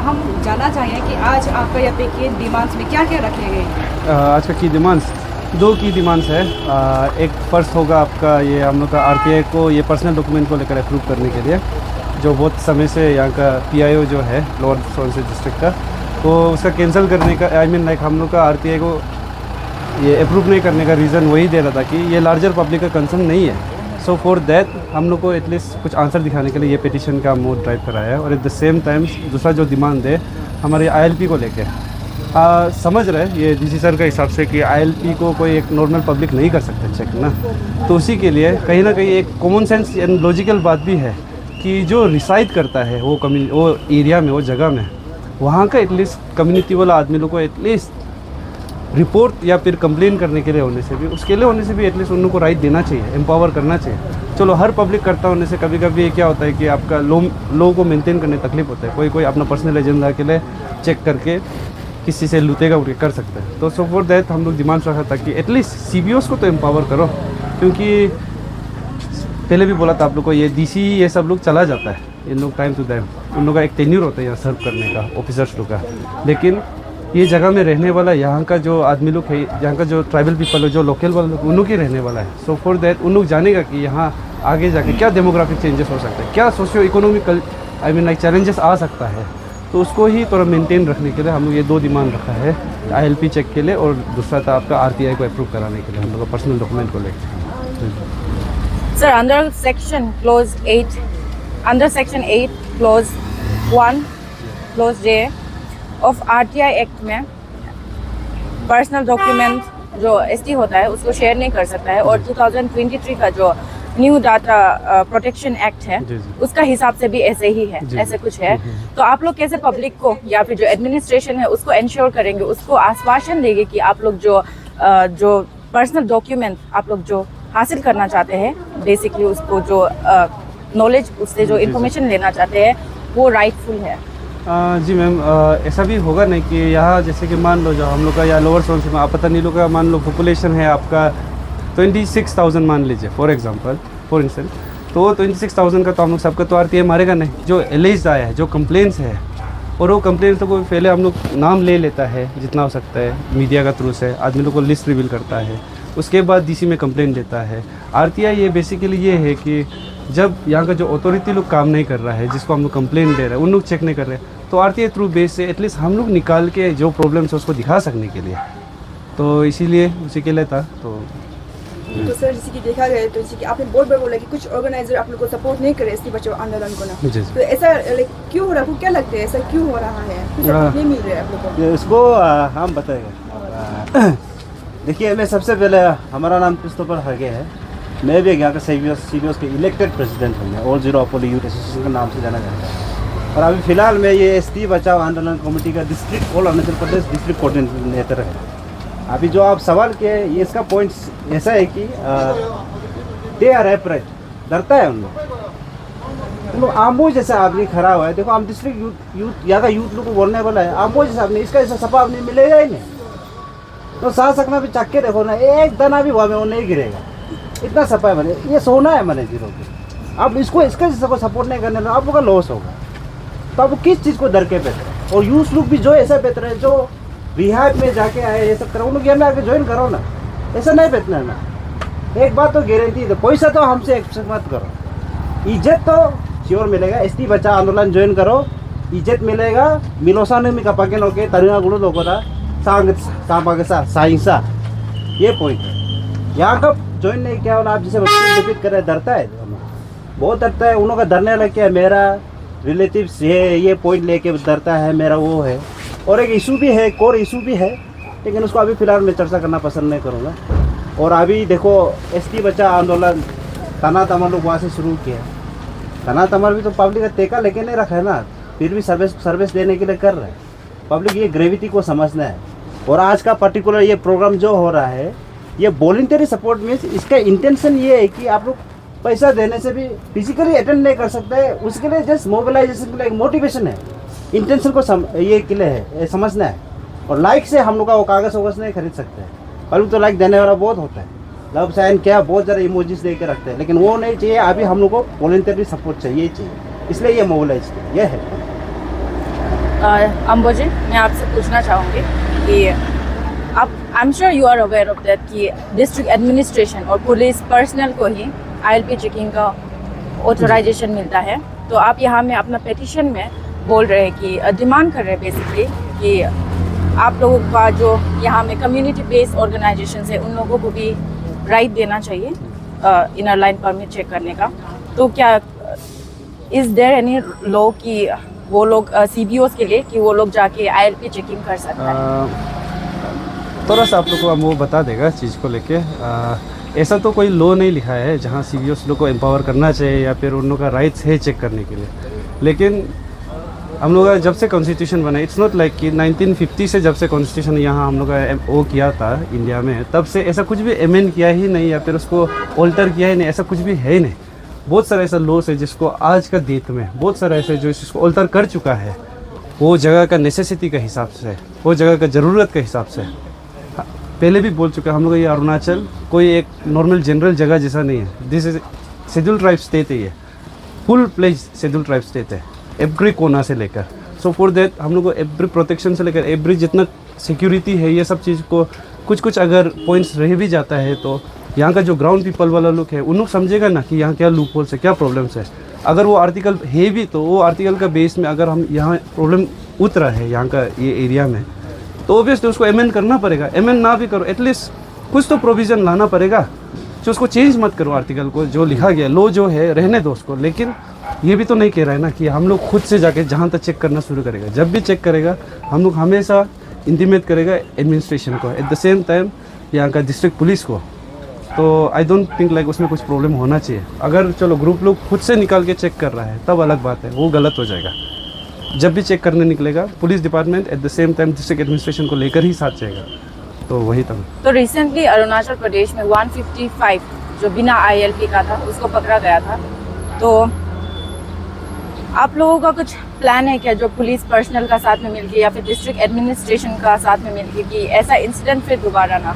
हम जानना चाहेंगे कि आज आपका यहाँ पे की डिमांड्स में क्या क्या रखे गए। आज का की डिमांड्स, दो की डिमांड्स है। एक फर्स्ट होगा आपका ये हम लोग का आरटीआई को ये पर्सनल डॉक्यूमेंट को लेकर अप्रूव करने के लिए, जो बहुत समय से यहाँ का पीआईओ जो है लोअर सुबनसिरी डिस्ट्रिक्ट का, तो उसका कैंसिल करने का लाइक हम लोग का आरटीआई को ये अप्रूव नहीं करने का रीज़न वही दे रहा था कि ये लार्जर पब्लिक का कंसर्न नहीं है। सो फॉर दैट हम लोग को एटलीस्ट कुछ आंसर दिखाने के लिए ये पिटिशन का मोड ड्राइव कराया है। और एट द सेम टाइम दूसरा जो डिमांड है हमारे आईएलपी को लेके, समझ रहे हैं ये डीसी सर के हिसाब से कि आईएलपी को कोई एक नॉर्मल पब्लिक नहीं कर सकता चेक ना, तो उसी के लिए कहीं ना कहीं एक कॉमन सेंस एंड लॉजिकल बात भी है कि जो रिसाइड करता है वो वो एरिया में, वो जगह में, वहाँ का एटलीस्ट कम्युनिटी वाला आदमी लोग को एटलीस्ट रिपोर्ट या फिर कंप्लेन करने के लिए होने से भी, उसके लिए होने से भी एटलीस्ट उन लोगों को राइट देना चाहिए, एम्पावर करना चाहिए। चलो हर पब्लिक करता होने से कभी कभी क्या होता है कि आपका लोगों को मेंटेन करने तकलीफ होता है, कोई अपना पर्सनल एजेंडा के लिए चेक करके किसी से लूटेगा उठ कर सकते हैं। तो सो फॉर दैट हम लोग डिमांड रखा था कि एटलीस्ट सीबीओस को तो एम्पावर करो, क्योंकि पहले भी बोला था आप लोग को ये डीसी ये सब लोग चला जाता है, इन लोग टाइम टू टाइम उन लोग का एक टेन्यूर होता है यहाँ सर्व करने का ऑफिसर्स लोग का, लेकिन ये जगह में रहने वाला यहाँ का जो आदमी लोग है, यहाँ का जो ट्राइबल पीपल है, जो लोकल वाले लोग, उन लोग ही रहने वाला है। सो फॉर दैट उन लोग जानेगा कि यहाँ आगे जाके क्या डेमोग्राफिक चेंजेस हो सकते हैं, क्या सोशियो इकोनॉमिकल लाइक चैलेंजेस आ सकता है, तो उसको ही थोड़ा मेंटेन रखने के लिए हम लोग ये दो डिमांड रखा है, आईएलपी चेक के लिए और दूसरा था आपका आरटीआई को अप्रूव कराने के लिए हम लोग का पर्सनल डॉक्यूमेंट को लेकर। Sir under section close 8 under section 8 close 1 close J of RTI act में पर्सनल डॉक्यूमेंट जो एसटी होता है उसको शेयर नहीं कर सकता है, और 2023 का जो न्यू डाटा प्रोटेक्शन एक्ट है उसका हिसाब से भी ऐसे ही है, ऐसे कुछ है। तो आप लोग कैसे पब्लिक को या फिर जो एडमिनिस्ट्रेशन है उसको इंश्योर करेंगे, उसको आश्वासन देंगे कि आप लोग जो पर्सनल डॉक्यूमेंट आप लोग जो हासिल करना चाहते हैं, बेसिकली उसको जो नॉलेज उससे जो इन्फॉर्मेशन लेना चाहते हैं वो राइटफुल है। जी मैम, ऐसा भी होगा नहीं कि यहाँ जैसे कि मान लो जो हम लोग का या लोअर सुबनसिरी में आप पता नहीं लोग का मान लो पॉपुलेशन है आपका 26,000 मान लीजिए फॉर इंस्टेंस, तो 26,000 का तो हम लोग सबका तो आरटीआई मारेगा नहीं। जो एलिज आया है, जो कंप्लेंट्स है, और वो कंप्लेंट्स तो कोई पहले हम लोग नाम ले लेता है जितना हो सकता है मीडिया का थ्रू से, आदमी लोग को लिस्ट रिवील करता है, उसके बाद डीसी में कंप्लेंट देता है। आरटीआई ये बेसिकली ये है कि जब यहाँ का जो अथॉरिटी लोग काम नहीं कर रहा है, जिसको हम लोग कंप्लेंट दे रहे हैं, उन लोग चेक नहीं कर रहे, तो आरटीआई थ्रू बेस से एटलीस्ट हम लोग निकाल के जो प्रॉब्लम्स है उसको दिखा सकने के लिए, तो इसीलिए उसी के लिए था। तो सर जैसे कि देखा गया तो जैसे कि आपने बहुत बार बोला कि कुछ ऑर्गेनाइजर आप लोग को सपोर्ट नहीं करे इसकी बचाओ आंदोलन को ना, तो ऐसा लाइक क्यों हो रहा है, आपको क्या लगता है ऐसा क्यों हो रहा है, कुछ सपोर्ट नहीं मिल रहा है आप लोग को? इसको हम बताएंगे। देखिए, मैं सबसे पहले, हमारा नाम क्रिस्टोफर हगे है, मैं भी यहाँ का सीबीओस के इलेक्टेड प्रेसिडेंट हूँ, all zero Apollo youth association के नाम से जाना जाता है। और अभी फ़िलहाल मैं ये एसटी बचाओ आंदोलन कमेटी का district all Arunachal Pradesh district coordinator है। अभी जो आप सवाल किए, ये इसका पॉइंट ऐसा है कि दे आर एपरेट, डरता है उन लोग आमो जैसा आदमी खड़ा हुआ है। देखो, हम डिस्ट्रिक्ट यूथ यहाँ का यूथ लोग को बोलने वाला है, आमो जैसा आदमी, इसका ऐसा सपा नहीं मिलेगा ही नहीं। तो साथ सकना भी चक्के देखो ना, एक दाना भी हुआ में वो नहीं गिरेगा, इतना सपा है मैंने, ये सोना है मैंने जीरो पे। अब इसको इसका जैसा को सपोर्ट नहीं करने आप लोग का लॉस होगा, तो अब किस चीज़ को डर के बैठ रहे? और यूथ लोग भी जो ऐसा बैठ रहे हैं, जो रिहाब में जाके आए, ये सब करो, उन लोग यहाँ में आके ज्वाइन करो ना, ऐसा नहीं बैठना है ना। एक बात तो गारंटी है, पैसा तो हमसे एक्सपेक्ट मत करो, इज्जत तो श्योर मिलेगा। एसटी बचा आंदोलन ज्वाइन करो, इज्जत मिलेगा। मिलोसा में कपाके लोके तरुआ गुड़ो लोगों का सांग साइंसा, ये पॉइंट है। यहाँ का ज्वाइन नहीं किया आप जिसे रिपीट कर रहे, डरता है, बहुत डरता है। उन लोगों का डरने लग गया, मेरा रिलेटिव्स है, ये पॉइंट लेके डरता है, मेरा वो है। और एक इशू भी है, कोर इशू भी है, लेकिन उसको अभी फ़िलहाल मैं चर्चा करना पसंद नहीं करूँगा। और अभी देखो, एसटी बचा आंदोलन तना तमर लोग वहाँ से शुरू किया। तना तमर भी तो पब्लिक का टेका लेके नहीं रखा है ना, फिर भी सर्विस देने के लिए कर रहे हैं। पब्लिक ये ग्रेविटी को समझना है। और आज का पर्टिकुलर ये प्रोग्राम जो हो रहा है, ये वॉलंटरी सपोर्ट मीन्स इसका इंटेंशन ये है कि आप लोग पैसा देने से भी फिजिकली अटेंड नहीं कर सकते, उसके लिए जस्ट मोबिलाइजेशन के लिए एक मोटिवेशन है, इंटेंशन को ये के लिए है, समझना है। और लाइक से हम लोग का वो कागज़ वगैरह नहीं खरीद सकते हैं। पहले तो लाइक देने वाला बहुत होता है, लव साइन क्या बहुत ज़्यादा इमोजीज दे के रखते हैं, लेकिन वो नहीं चाहिए। अभी हम लोग को वॉलंटरी सपोर्ट चाहिए, इसलिए ये मोबिलाइज किया, ये है। अंबोजी, मैं आपसे पूछना चाहूँगी कि आप I am sure you are aware of that कि डिस्ट्रिक्ट एडमिनिस्ट्रेशन और पुलिस पर्सनल को ही ILP चेकिंग का ऑथराइजेशन मिलता है। तो आप यहाँ में अपना पेटिशन में बोल रहे हैं कि डिमांड कर रहे हैं बेसिकली कि आप लोगों का जो यहाँ में कम्युनिटी बेस्ड ऑर्गेनाइजेशन है उन लोगों को भी राइट देना चाहिए इनर लाइन परमिट चेक करने का। तो क्या इज़ देयर एनी लॉ कि वो लोग CBOs के लिए कि वो लोग जाके ILP चेकिंग कर सकते हैं? थोड़ा सा आप लोग को हम वो बता देगा इस चीज़ को लेके। ऐसा तो कोई लॉ नहीं लिखा है जहाँ CBOs लोग को एम्पावर करना चाहिए या फिर उन लोग का राइट्स है चेक करने के लिए। लेकिन हम लोग का जब से कॉन्स्टिट्यूशन बना, इट्स नॉट लाइक कि 1950 से जब से कॉन्स्टिट्यूशन यहाँ हम लोग का वो किया था इंडिया में, तब से ऐसा कुछ भी अमेंड किया ही नहीं या फिर उसको ऑल्टर किया ही नहीं, ऐसा कुछ भी है ही नहीं। बहुत सारा ऐसा लॉस है जिसको आज का डेट में बहुत सारा ऐसे जो इसको ऑल्टर कर चुका है, वो जगह का नेसेसिटी के हिसाब से, वो जगह का ज़रूरत के हिसाब से। पहले भी बोल चुका हम लोग, ये अरुणाचल कोई एक नॉर्मल जनरल जगह जैसा नहीं है। This is schedule tribe state है, ये full fledged schedule tribe state है एवरी कोना से लेकर। सो फॉर दैट हम लोग को एवरी प्रोटेक्शन से लेकर एवरी जितना सिक्योरिटी है, ये सब चीज़ को कुछ अगर पॉइंट्स रह भी जाता है तो यहाँ का जो ग्राउंड पीपल वाला लोग है उन लोग समझेगा ना कि यहाँ क्या लूप होल्स है, क्या प्रॉब्लम्स है। अगर वो आर्टिकल है भी तो वो आर्टिकल का बेस में अगर हम यहाँ प्रॉब्लम उतरा है यहाँ का ये एरिया में, तो ऑब्वियसली उसको अमेंड करना पड़ेगा। अमेंड ना भी करो, एटलीस्ट कुछ तो प्रोविज़न लाना पड़ेगा। जो उसको चेंज मत करो, आर्टिकल को जो लिखा गया लो जो है रहने दो उसको। लेकिन ये भी तो नहीं कह रहा है ना कि हम लोग खुद से जाके जहाँ तक चेक करना शुरू करेगा। जब भी चेक करेगा हम लोग हमेशा इंटीमेट करेगा एडमिनिस्ट्रेशन को, एट द सेम टाइम यहाँ का डिस्ट्रिक्ट पुलिस को। तो आई डोंट थिंक लाइक उसमें कुछ प्रॉब्लम होना चाहिए। अगर चलो ग्रुप लोग खुद से निकाल के चेक कर रहा है तब अलग बात है, वो गलत हो जाएगा। जब भी चेक करने निकलेगा police department at the same time district administration को लेकर ही साथ जाएगा। तो वही था। तो रिसेंटली अरुणाचल प्रदेश में 155 जो बिना ILP का था उसको पकड़ा गया था। तो आप लोगों का कुछ प्लान है क्या, जो पुलिस पर्सनल का साथ में मिलके या फिर डिस्ट्रिक्ट एडमिनिस्ट्रेशन का साथ में मिलके, कि ऐसा इंसिडेंट फिर दोबारा ना?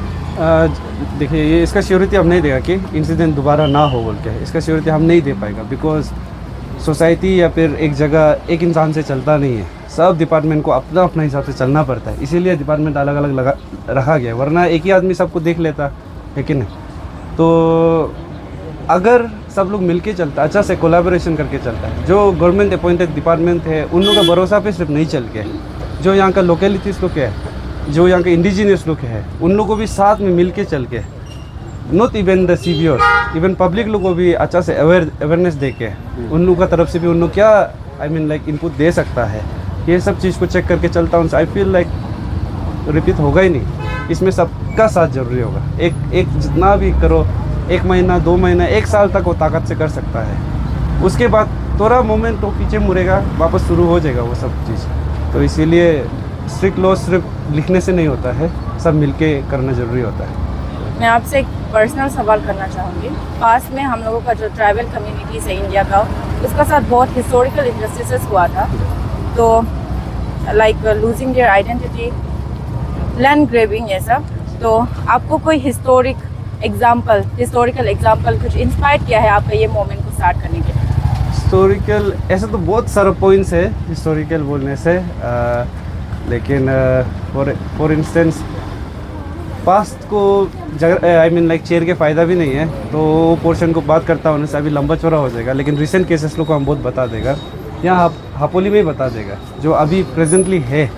देखिए, ये इसका श्योरिटी हम नहीं देगा कि इंसिडेंट दोबारा ना हो बोल के। इसका श्योरिटी हम नहीं दे पाएगा बिकॉज सोसाइटी या फिर एक जगह एक इंसान से चलता नहीं है। सब डिपार्टमेंट को अपना अपना हिसाब से चलना पड़ता है, इसीलिए डिपार्टमेंट अलग अलग रखा गया है। वरना एक ही आदमी सबको देख लेता है कि नहीं। तो अगर सब लोग मिलके चलता, अच्छा से कोलैबोरेशन करके चलता है, जो गवर्नमेंट अपॉइंटेड डिपार्टमेंट है उन लोगों का भरोसा पे सिर्फ नहीं चल के, जो यहाँ का लोकेलिटीज़ लोग है, जो यहाँ के इंडिजिनियस लोग है, उन लोगों को भी साथ में मिल के चल के, not even the CBOs, even public लोगों को भी अच्छा से अवेयरनेस दे के, उन लोगों का तरफ से भी उन लोग क्या आई मीन लाइक इनपुट दे सकता है, ये सब चीज़ को चेक करके चलता हूँ। आई फील लाइक रिपीट होगा ही नहीं। इसमें सबका साथ जरूरी होगा। एक जितना भी करो, 1 महीना 2 महीना 1 साल तक वो ताकत से कर सकता है। उसके बाद थोड़ा मोमेंट तो पीछे मुड़ेगा, वापस शुरू हो जाएगा वो सब चीज़। तो इसीलिए स्ट्रिक्ट लॉ सिर्फ लिखने से नहीं होता है, सब मिलके करना ज़रूरी होता है। मैं आपसे एक पर्सनल सवाल करना चाहूँगी। पास में हम लोगों का जो ट्राइबल कम्युनिटीज़ है इंडिया का, उसका साथ बहुत हिस्टोरिकल इनजस्टिसेस हुआ था। तो like losing their identity, land grabbing, ये सब। तो आपको कोई हिस्टोरिकल एग्जाम्पल कुछ इंस्पायर किया है आपका ये मोमेंट को स्टार्ट करने के लिए? हिस्टोरिकल ऐसा तो बहुत सारा पॉइंट्स है हिस्टोरिकल बोलने से, लेकिन फॉर इंस्टेंस पास्ट को आई मीन लाइक चेयर के फ़ायदा भी नहीं है, तो वो पोर्शन को बात करता होने से अभी लंबा चौड़ा हो जाएगा। लेकिन रिसेंट केसेस लोग को हम बहुत बता देगा, यहाँ हापोली में ही बता देगा जो अभी प्रेजेंटली है।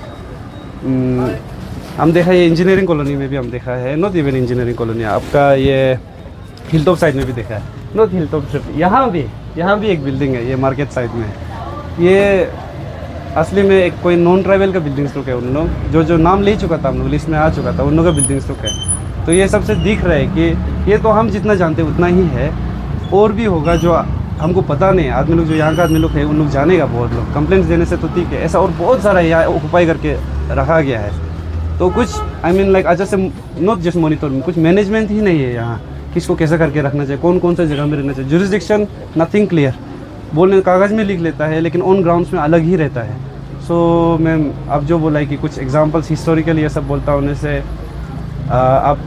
हम देखा ये इंजीनियरिंग कॉलोनी में भी हम देखा है, नॉट इवन इंजीनियरिंग कॉलोनी, आपका ये हिलटॉप साइड में भी देखा है, नॉट हिलटॉप सिर्फ यहाँ भी एक बिल्डिंग है, ये मार्केट साइड में। ये असली में एक कोई नॉन ट्राइबल का बिल्डिंग्स लोग है, उन लोग जो नाम ले चुका था, हम लोग लिस्ट में आ चुका था, उन लोगों का बिल्डिंग्स लोग है। तो ये सबसे दिख रहा है कि ये तो हम जितना जानते हैं उतना ही है, और भी होगा जो हमको पता नहीं है। आदमी लोग जो यहाँ का आदमी लोग है उन लोग जानेगा, बहुत लोग कंप्लेंट्स देने से तो ठीक है, ऐसा और बहुत सारा यहाँ ऑक्यूपाई करके रखा गया है। तो कुछ आई मीन लाइक अच्छा से नॉट जस्ट मॉनिटरिंग, कुछ मैनेजमेंट ही नहीं है यहाँ, किसको कैसा करके रखना चाहिए, कौन सा जगह में रहना चाहिए। जुरिसडिक्शन नथिंग क्लियर, बोलने कागज़ में लिख लेता है लेकिन ऑन ग्राउंड्स में अलग ही रहता है। सो मैं अब जो बोला है कि कुछ एग्जांपल्स हिस्टोरिकल ये सब बोलता होने से आप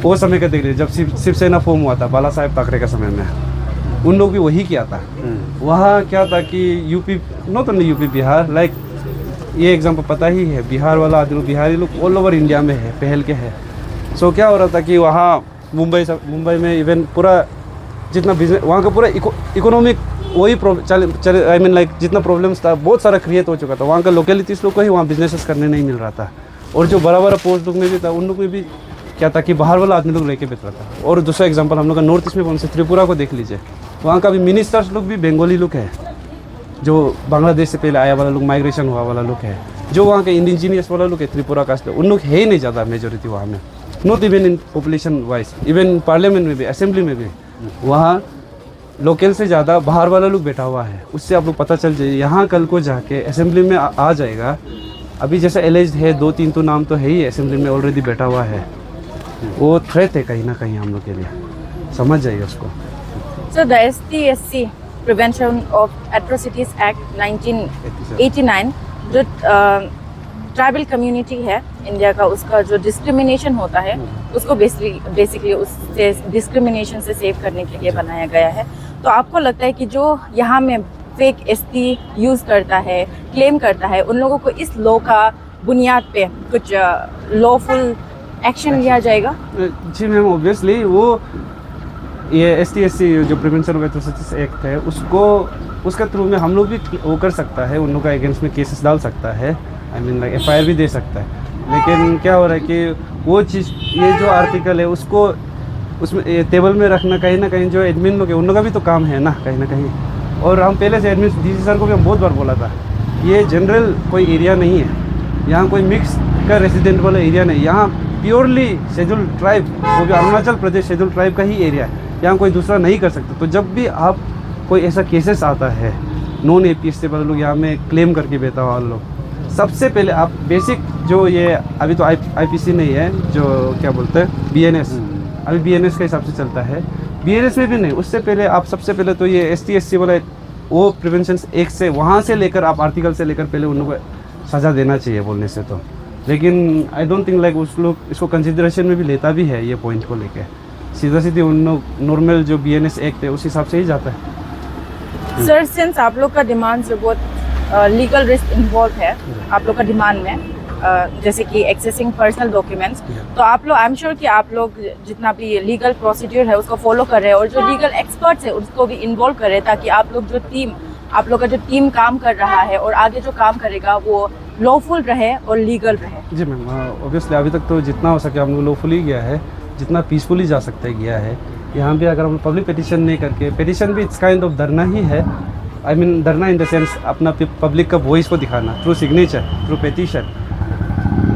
वो समय का देख लीजिए जब शिवसेना फॉर्म हुआ था बाला साहेब ठाकरे का समय में, उन लोग भी वही किया था। वहाँ क्या था कि UP, not only UP, Bihar, like ये एग्जाम्पल पता ही है, बिहार वाला आदमी, बिहारी लोग ऑल ओवर इंडिया में है, पहल के है। सो क्या हो रहा था कि वहाँ मुंबई में इवन पूरा जितना बिजनेस वहाँ का पूरा इकोनॉमिक वही आई मीन लाइक जितना प्रॉब्लम्स था बहुत सारा क्रिएट हो चुका था। वहाँ का लोकेलिटीज़ लोग को ही वहाँ बिजनेसेस करने नहीं मिल रहा था। और जो बड़ा बड़ा पोस्ट लोग में भी था उन लोग में भी क्या था कि बाहर वाला आदमी लोग लेके बेच रहा था। और दूसरा एग्जांपल हम लोग का नॉर्थ ईस्ट में कौन से त्रिपुरा को देख लीजिए, वहाँ का भी मिनिस्टर्स लोग भी बंगाली लोग है, जो बांग्लादेश से पहले आया वाला लोग, माइग्रेशन हुआ वाला लोग है। जो वहाँ के इंडिजीनियस वाला लोग है त्रिपुरा कास्ट उन लोग है ही नहीं ज़्यादा मेजोरिटी वहाँ में, not even in population wise, even parliament में भी, असेंबली में भी वहाँ लोकल से ज़्यादा बाहर वाला लोग बैठा हुआ है। उससे आप लोग पता चल जाइए यहाँ कल को जाके असेंबली में आ जाएगा। अभी जैसे एलिज्ड है 2-3 तो नाम तो है ही असेंबली में ऑलरेडी बैठा हुआ है, वो थ्रेट है कहीं ना कहीं हम लोग के लिए, समझ जाइए उसको। So the ST/SC Prevention of Atrocities Act 1989 जो ट्राइबल कम्युनिटी है इंडिया का, उसका जो डिस्क्रिमिनेशन होता है उसको बेसिकली उससे डिस्क्रिमिनेशन से सेव करने के लिए बनाया गया है। तो आपको लगता है कि जो यहाँ में फेक ST यूज़ करता है, क्लेम करता है, उन लोगों को इस लॉ का बुनियाद पे कुछ लॉफुल एक्शन लिया जाएगा? जी मैम, ऑब्वियसली वो ये ST/SC जो प्रिवेंशन ऑफ एट्रोसिटीज एक्ट है उसका थ्रू में हम लोग भी वो कर सकता है, उन लोग का अगेंस्ट में केसेस डाल सकता है, आई मीन लाइक FIR भी दे सकता है। लेकिन क्या हो रहा है कि वो चीज़, ये जो आर्टिकल है उसको उसमें टेबल में रखना कहीं ना कहीं जो एडमिन लोग है उन लोग का भी तो काम है ना कहीं ना कहीं। और हम पहले से एडमिन DC सर को भी हम बहुत बार बोला था, ये जनरल कोई एरिया नहीं है, यहाँ कोई मिक्स का रेजिडेंट वाला एरिया नहीं, यहाँ प्योरली शेड्यूल ट्राइब, वो भी अरुणाचल प्रदेश शेड्यूल ट्राइब का ही एरिया है, यहाँ कोई दूसरा नहीं कर सकता। तो जब भी आप कोई ऐसा केसेस आता है नॉन APSC वाले लोग यहाँ में क्लेम करके बेटा वाले लोग, सबसे पहले आप बेसिक जो ये अभी तो IPC नहीं है, जो क्या बोलते हैं BNS, अभी BNS के हिसाब से चलता है, BNS में भी नहीं, उससे पहले आप सबसे पहले तो ये ST/SC वाला वो प्रिवेंशन एक्ट से वहाँ से लेकर आप आर्टिकल से लेकर पहले उन लोगों को सज़ा देना चाहिए बोलने से तो। लेकिन आई डोंट थिंक लाइक उस लोग इसको कंसिडरेशन में भी लेता भी है ये पॉइंट को लेके, सीधा सीधे उन लोग नॉर्मल जो BNS एक्ट है उस हिसाब से ही जाता है। सर, सिंस आप लोग का डिमांड से बहुत लीगल रिस्क इन्वॉल्व है आप लोग का डिमांड में, जैसे कि एक्सेसिंग पर्सनल डॉक्यूमेंट्स, तो आप लोग, आई एम श्योर कि आप लोग जितना भी लीगल प्रोसीड्यूर है उसको फॉलो कर रहे हैं और जो लीगल एक्सपर्ट्स है उसको भी इन्वॉल्व कर रहे हैं, ताकि आप लोग का जो टीम काम कर रहा है और आगे जो काम करेगा वो लॉफुल रहे और लीगल रहे। जी मैम, ऑब्वियसली अभी तक तो जितना हो सके हम लोग लॉफुली गया है, जितना पीसफुली जा सकते हैं गया है। यहाँ भी अगर हम पब्लिक पिटिशन नहीं करके, पिटिशन भी इट्स काइंड ऑफ धरना ही है, आई मीन धरना इन द सेंस अपना पब्लिक का वॉइस को दिखाना थ्रू सिग्नेचर, थ्रू पिटिशन।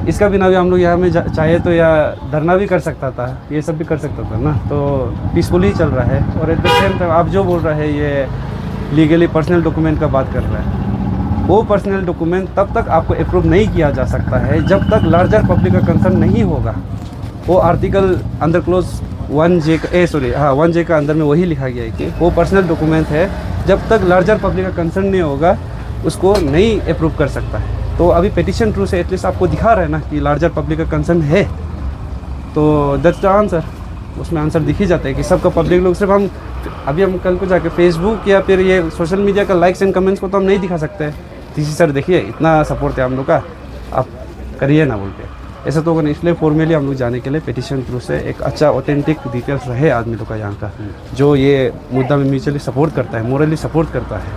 इसका बिना भी हम लोग यहाँ में चाहे तो या धरना भी कर सकता था, ये सब भी कर सकता था ना, तो पीसफुली चल रहा है। और एट द सेम टाइम आप जो बोल रहे हैं ये लीगली पर्सनल डॉक्यूमेंट का बात कर रहे हैं, वो पर्सनल डॉक्यूमेंट तब तक आपको अप्रूव नहीं किया जा सकता है जब तक लार्जर पब्लिक का कंसर्न नहीं होगा। वो आर्टिकल अंदर क्लोज 1J का 1J का अंदर में वही लिखा गया है कि वो पर्सनल डॉक्यूमेंट है, जब तक लार्जर पब्लिक का कंसर्न नहीं होगा उसको नहीं अप्रूव कर सकता है। तो अभी पिटिशन थ्रू से एटलीस्ट आपको दिखा रहा है ना कि लार्जर पब्लिक का कंसर्न है, तो दैट्स द आंसर। उसमें आंसर दिख ही जाता है कि सबका पब्लिक लोग सिर्फ हम कल को जाके फेसबुक या फिर ये सोशल मीडिया का लाइक्स एंड कमेंट्स को तो हम नहीं दिखा सकते। DC सर देखिए इतना सपोर्ट है हम लोग का, आप करिए ना बोल के, ऐसा तो होगा नहीं। इसलिए फॉर्मली हम लोग जाने के लिए पिटिशन थ्रू से एक अच्छा ऑथेंटिक डिटेल्स रहे आदमी लोग का यहाँ का, जो ये मुद्दा में म्यूचुअली सपोर्ट करता है, मोरली सपोर्ट करता है,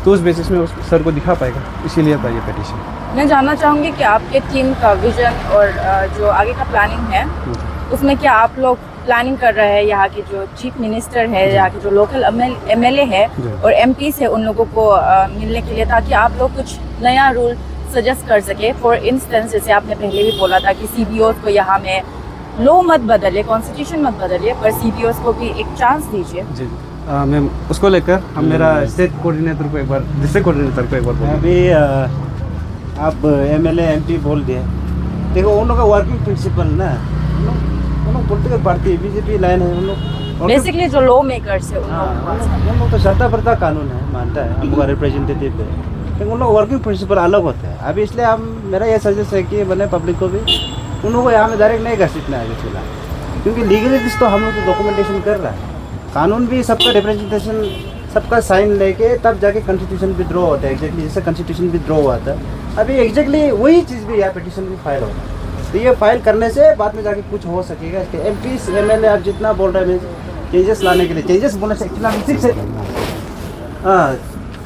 तो उस बेसिस में उस सर को दिखा पाएगा, इसीलिए था ये पिटिशन। मैं जानना चाहूँगी कि आपके टीम का विजन और जो आगे का प्लानिंग है उसमें क्या आप लोग प्लानिंग कर रहे हैं यहाँ के जो चीफ मिनिस्टर है, यहाँ के जो लोकल MLA है और MPs है, उन लोगों को मिलने के लिए, ताकि आप लोग कुछ नया रूल सजेस्ट कर सके। फॉर इंस्टेंस, जैसे आपने पहले भी बोला था कि CBOs को यहाँ में लॉ मत बदलिए, कॉन्स्टिट्यूशन मत बदलिए, पर CBOs को भी एक चांस दीजिए। जी मैम, उसको लेकर हम मेरा स्टेट कोऑर्डिनेटर को एक बार, डिस्ट्रिक्ट कोऑर्डिनेटर को एक बार बोलें। अभी आप MLA MP बोल दिए, देखो उन लोग का वर्किंग प्रिंसिपल ना, उन लोग पॉलिटिकल पार्टी BJP लाइन है, उन लोग बेसिकली जो लॉ मेकर्स है उन लोग तो सत्ता प्रता कानून है, मानता है हम लोग का रिप्रेजेंटेटिव है, लेकिन उन लोग वर्किंग प्रिंसिपल अलग होते हैं। अभी इसलिए मेरा ये सजेस्ट है कि मैंने पब्लिक को भी उन लोगों को यहाँ में डायरेक्ट नहीं घसीटना है फिलहाल, क्योंकि लीगलिटीज तो हम लोग तो डॉक्यूमेंटेशन कर रहा है, कानून भी सबका रिप्रेजेंटेशन सबका साइन लेके तब जाके कॉन्स्टिट्यूशन विड्रॉ होता है। एग्जैक्टली जैसे कॉन्स्टिट्यूशन विड्रॉ हुआ था, अभी एग्जैक्टली वही चीज़ भी यहाँ पिटीशन भी फाइल होगा। तो ये फाइल करने से बाद में जाके कुछ हो सकेगा। इसके MP MLA आप जितना बोल रहे हैं चेंजेस लाने के लिए, चेंजेस बोलने से एक्चुअली हम 6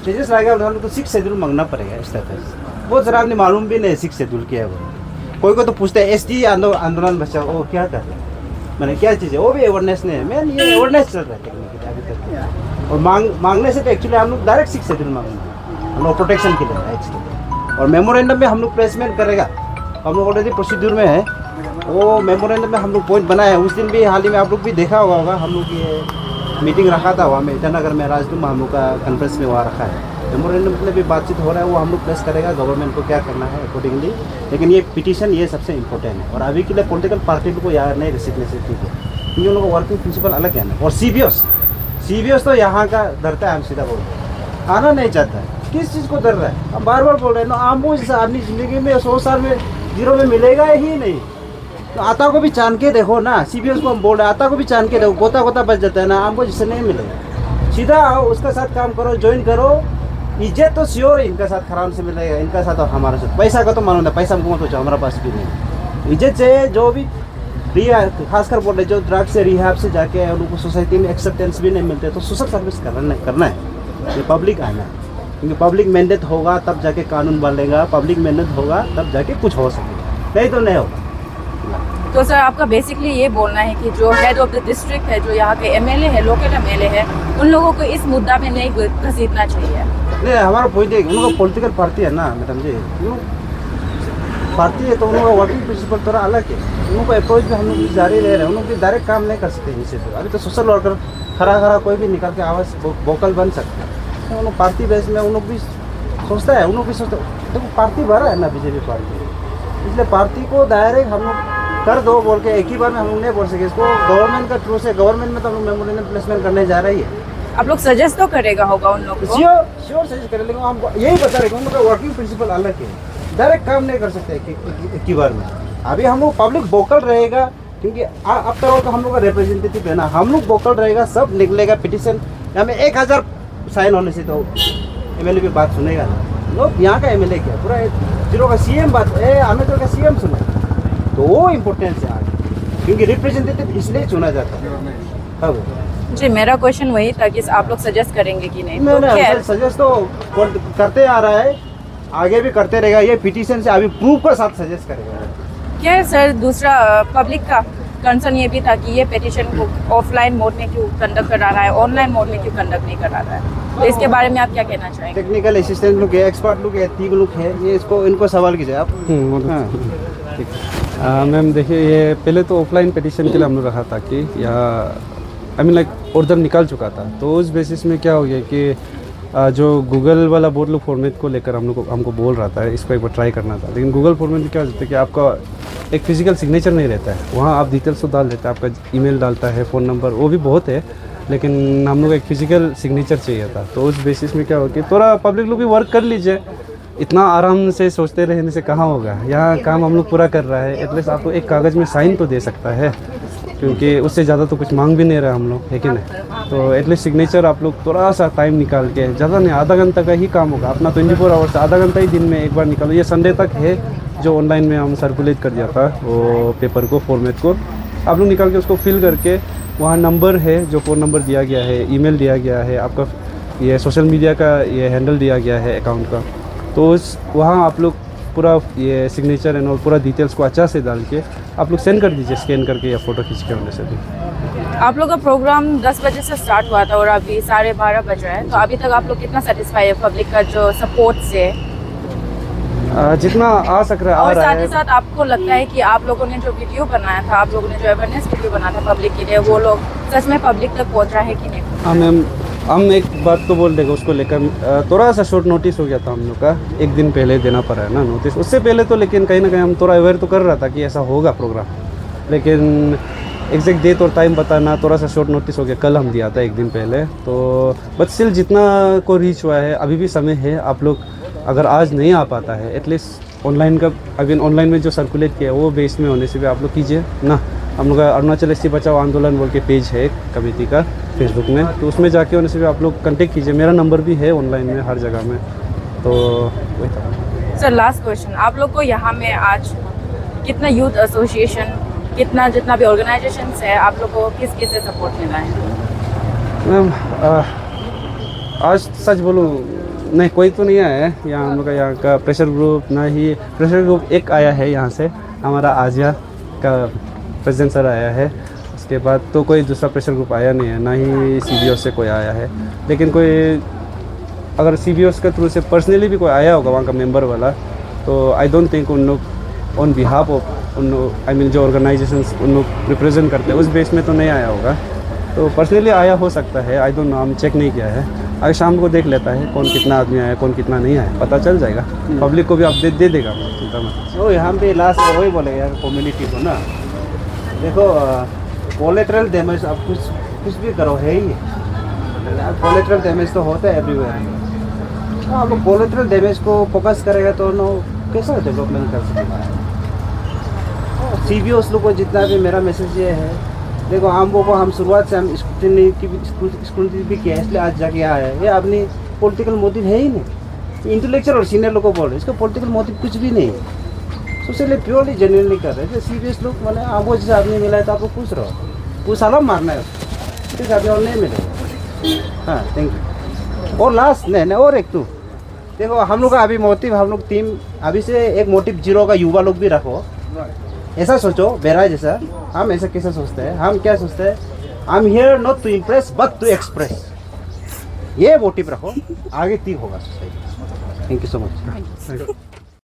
चेंजेस लाएगा हम लोग तो 6 शेड्यूल मांगना पड़ेगा इस तरह से। वो जरा आपने मालूम भी नहीं 6 शेड्यूल क्या है वो। कोई को तो पूछते हैं ST आंदोलन बचाओ, वो क्या कर रहे हैं, मैंने क्या चीज़ है, वो भी अवेयरनेस नहीं है। मैन ये अवेयरनेस चल रहा है टेक्निकली अभी तक। और मांगने से तो एक्चुअली हम लोग डायरेक्ट 6 शेड्यूल मांगेंगे हम लोग प्रोटेक्शन के लिए, राइट्स के लिए। और मेमोरेंडम में हम लोग प्लेसमेंट करेगा, हम लोग ऑलरेडी प्रोसीड्यूर में है। वो मेमोरेंडम में हम लोग पॉइंट बनाए हैं। उस दिन भी हाल ही में आप लोग भी देखा होगा, हम लोग ये मीटिंग रखा था वहाँ में ईटानगर में, राजदूत हम लोग का कॉन्फ्रेंस में वहाँ रखा है। मेमोरेंडम के लिए भी बातचीत हो रहा है, वो हम लोग प्लेस करेगा गवर्नमेंट को क्या करना है अकॉर्डिंगली। लेकिन ये पिटीशन ये सबसे इंपॉर्टेंट है। और अभी के लिए पॉलिटिकल पार्टी को यार नहीं रिसिग्नेशन ठीक है, क्योंकि उन लोगों का वर्किंग प्रिंसिपल अलग है ना। और CBOs तो यहाँ का डरता है, हम सीधा बोल रहे हैं, आना नहीं चाहता है। किस चीज़ को डर रहा है, हम बार बार बोल रहे हैं ना। आमो जैसे आदमी ज़िंदगी में 100 साल में 0 में मिलेगा ही नहीं। तो आता को भी चान के देखो ना, CBOs को हम बोल रहे हैं, आता को भी चान के देखो, गोता गोता बच जाता है ना। आमको जिससे नहीं मिलेगा, सीधा आओ उसका साथ काम करो, ज्वाइन करो। इज्जत तो श्योर इनका साथ खराब से मिलेगा, इनका साथ और हमारे साथ। पैसा का तो मालूम है, पैसा हमको मत पूछो, हमारा पास भी नहीं। इज्जत से जो भी खासकर बोल रहे जो ड्रग्स से रिहाब से जाके उनको सोसाइटी में एक्सेप्टेंस भी नहीं मिलते, तो सोशल सर्विस करना है। ये पब्लिक आना है, क्योंकि पब्लिक मैंडेट होगा तब जाके कानून बनेगा, पब्लिक मैंडेट होगा तब जाके कुछ हो सकेगा, नहीं तो नहीं होगा। तो सर आपका बेसिकली ये बोलना है कि जो हेड ऑफ द डिस्ट्रिक्ट है, जो यहाँ के MLA है, लोकल MLA है, उन लोगों को इस मुद्दा में नहीं घसीटना चाहिए। नहीं, हमारा पॉइंट है, उन लोग पॉलिटिकल पार्टी है ना मैडम जी, पार्टी है तो उन लोगों का वर्किंग प्रिंसिपल थोड़ा अलग है। उन लोगों को अप्रोच भी हम लोग जारी रह रहे हैं, उन लोग भी डायरेक्ट काम नहीं कर सकते इनसे। अभी तो सोशल वर्कर खरा कोई भी निकाल के आवाज़ वोकल बन सकता है। तो उन लोग पार्टी बेस में उन लोग भी सोचता है, उन लोग भी सोचते हैं देखो पार्टी भरा है ना BJP पार्टी, इसलिए पार्टी को डायरेक्ट हम लोग कर दो बोल के एक ही बार में हम लोग नहीं बोल सके। इसको गवर्नमेंट का थ्रू से, गवर्नमेंट में तो हम लोग मेमोरेंडम प्लेसमेंट करने जा रही है। आप लोग सजेस्ट तो करेगा होगा उन लोगों को? श्योर सजेस्ट करें, लेकिन हम यही बता रहे हैं उन लोग का वर्किंग प्रिंसिपल अलग है, डायरेक्ट काम नहीं कर सकते एक ही बार में। अभी हम लोग पब्लिक वोकल रहेगा, क्योंकि अब तक तो हम लोग का रिप्रेजेंटेटिव है ना, हम लोग वोकल रहेगा, सब निकलेगा पिटीशन। यहाँ में 1000 साइन होने से तो MLA की बात सुनेगा ना। लोग यहाँ का MLA क्या पूरा 0 का CM बात अम्बेडकर का CM सुना, तो वो इम्पोर्टेंस है आज, क्योंकि रिप्रेजेंटेटिव इसलिए चुना जाता है। अब जी मेरा क्वेश्चन वही था कि आप लोग सजेस्ट करेंगे कि नहीं? तो नहीं, सजेस्ट तो करते आ रहा है, आगे भी करते रहेगा। ये पिटीशन से अभी प्रूफ के साथ सजेस्ट करेगा। क्या है सर, दूसरा पब्लिक का कंसर्न ये भी था कि ये पिटीशन को ऑफलाइन मोड में क्यों कंडक्ट करा रहा है, ऑनलाइन मोड में क्यों कंडक्ट नहीं करा रहा है? तो इसके बारे में आप क्या कहना चाहेंगे? टेक्निकल असिस्टेंट लोग है, एक्सपर्ट लोग है, 3 लोग है, ये इनको सवाल कीजिए आप। मैम देखिए, ये पहले तो ऑफलाइन पिटीशन के लिए हमने रखा था कि यहाँ ऑर्डर निकाल चुका था। तो उस बेसिस में क्या हो गया कि जो गूगल वाला बोर्ड लोग फॉर्मेट को लेकर हमको बोल रहा था, इसको एक बार ट्राई करना था। लेकिन गूगल फॉर्मेट में क्या होता है कि आपका एक फिजिकल सिग्नेचर नहीं रहता है, वहाँ आप डिटेल्स तो डाल देते हैं, आपका ईमेल डालता है, फ़ोन नंबर, वो भी बहुत है, लेकिन हम लोग एक फिजिकल सिग्नेचर चाहिए था। तो उस बेसिस में क्या हो कि थोड़ा पब्लिक लोग भी वर्क कर लीजिए, इतना आराम से सोचते रहने से कहाँ होगा। यहाँ काम हम लोग पूरा कर रहा है, एटलीस्ट आपको एक कागज़ में साइन तो दे सकता है, क्योंकि उससे ज़्यादा तो कुछ मांग भी नहीं रहा हम लोग, है कि नहीं? तो एटलीस्ट सिग्नेचर आप लोग थोड़ा सा टाइम निकाल के, ज़्यादा नहीं, आधा घंटा का ही काम होगा अपना, 24 आवर्स, आधा घंटा ही दिन में एक बार निकालो। ये संडे तक है जो ऑनलाइन में हम सर्कुलेट कर दिया था वो पेपर को, फॉर्मेट को, आप लोग निकाल के उसको फिल करके, वहाँ नंबर है जो फ़ोन नंबर दिया गया है, ईमेल दिया गया है, आपका ये सोशल मीडिया का ये हैंडल दिया गया है अकाउंट का, तो उस वहाँ आप लोग पूरा ये सिग्नेचर एंड और पूरा डिटेल्स को अच्छा से डाल के आप लोग सेंड कर दीजिए, स्कैन करके या फ़ोटो खींच के होने से भी। आप लोग का प्रोग्राम 10 बजे से स्टार्ट हुआ था और अभी 12:30 बज रहा है, तो अभी तक आप लोग कितना सेटिस्फाई है पब्लिक का जो सपोर्ट से? जितना आ सक रहा है और साथ ही साथ आपको लगता है कि आप लोगों ने जो वीडियो बनाया था, आप लोगों ने जो अवेयरनेस वीडियो बनाया था पब्लिक के लिए, वो लोग सच में पब्लिक तक पहुंच रहा है कि नहीं? हाँ मैम, हम एक बात तो बोल देगा उसको लेकर, थोड़ा सा शॉर्ट नोटिस हो गया था हम लोग का, एक दिन पहले देना पड़ा है ना नोटिस, उससे पहले तो लेकिन कहीं ना कहीं हम थोड़ा अवेयर तो कर रहा था कि ऐसा होगा प्रोग्राम, लेकिन एग्जैक्ट डेट और टाइम बताना थोड़ा सा शॉर्ट नोटिस हो गया। कल हम दिया था एक दिन पहले, तो बट स्टिल जितना को रीच हुआ है अभी भी समय है। आप लोग अगर आज नहीं आ पाता है, एटलीस्ट ऑनलाइन का अगेन ऑनलाइन में जो सर्कुलेट किया वो बेस में होने से भी आप लोग कीजिए ना। हम लोग का अरुणाचल SC बचाओ आंदोलन बोल के पेज है एक कमेटी का, फेसबुक में, तो उसमें जाके उनसे भी आप लोग कांटेक्ट कीजिए। मेरा नंबर भी है ऑनलाइन में हर जगह में। तो वही था सर। लास्ट क्वेश्चन, आप लोग को यहाँ में आज कितना यूथ एसोसिएशन, कितना जितना भी ऑर्गेनाइजेशन है, आप लोग को किस किस से सपोर्ट मिला है? मैम आज सच बोलूँ नहीं, कोई तो नहीं आया है यहाँ। हम लोग का यहाँ का प्रेशर ग्रुप, ना ही प्रेशर ग्रुप एक आया है यहाँ से, हमारा आजिया का प्रेसिडेंट सर आया है। उसके बाद तो कोई दूसरा प्रेशर ग्रुप आया नहीं है, ना ही CBOs से कोई आया है। लेकिन कोई अगर CBOs के थ्रू से पर्सनली भी कोई आया होगा वहाँ का मेंबर वाला, तो आई डोंट थिंक उन लोग ऑन बिहाफ ऑफ उन आई मीन जो ऑर्गेनाइजेशंस उन लोग रिप्रेजेंट करते हैं उस बेस में तो नहीं आया होगा। तो पर्सनली आया हो सकता है, आई डोंट नो, हम चेक नहीं किया है। आज शाम को देख लेता है कौन कितना आदमी आया, कौन कितना नहीं आया, पता चल जाएगा। पब्लिक को भी अपडेट दे देगा, चिंता मत। तो यहाँ पे लास्ट वही बोलेगा यार कम्युनिटी को ना, देखो कोलेटरल डैमेज आप कुछ भी करो है ही, कोलेटरल डैमेज तो होता है एवरीवेयर। तो आप कोलेटरल डैमेज को फोकस करेगा तो नो कैसा डेवलपमेंट कर सकते हैं। CBOs लोग को जितना भी मेरा मैसेज ये है, देखो हम को हम शुरुआत से हम स्क्रूटनी भी किया है, इसलिए आज जाके आया है। ये अपनी पॉलिटिकल मोटिव है ही नहीं। इंटेलेक्चुअल और सीनियर लोग को बोल रहे हैं, इसका पॉलिटिकल मोटिव कुछ भी नहीं है। तो इसलिए प्योरली जेन्युइनली कर रहे हैं। CBOs लोग मैंने आपको जैसे आदमी मिला है तो आपको खुश रहो, कुछ सालों मारना है उसको, ठीक है, और नहीं मिलेगा। हाँ, थैंक यू। और लास्ट नहीं और एक तो देखो हम लोग का अभी मोटिव, हम लोग टीम अभी से एक मोटिव 0 का युवा लोग भी रखो। ऐसा सोचो बेराज जैसा, हम ऐसा कैसे सोचते हैं, हम क्या सोचते हैं, I am here not to impress but to express. ये मोटिव रखो, आगे ठीक होगा society. Thank you so much.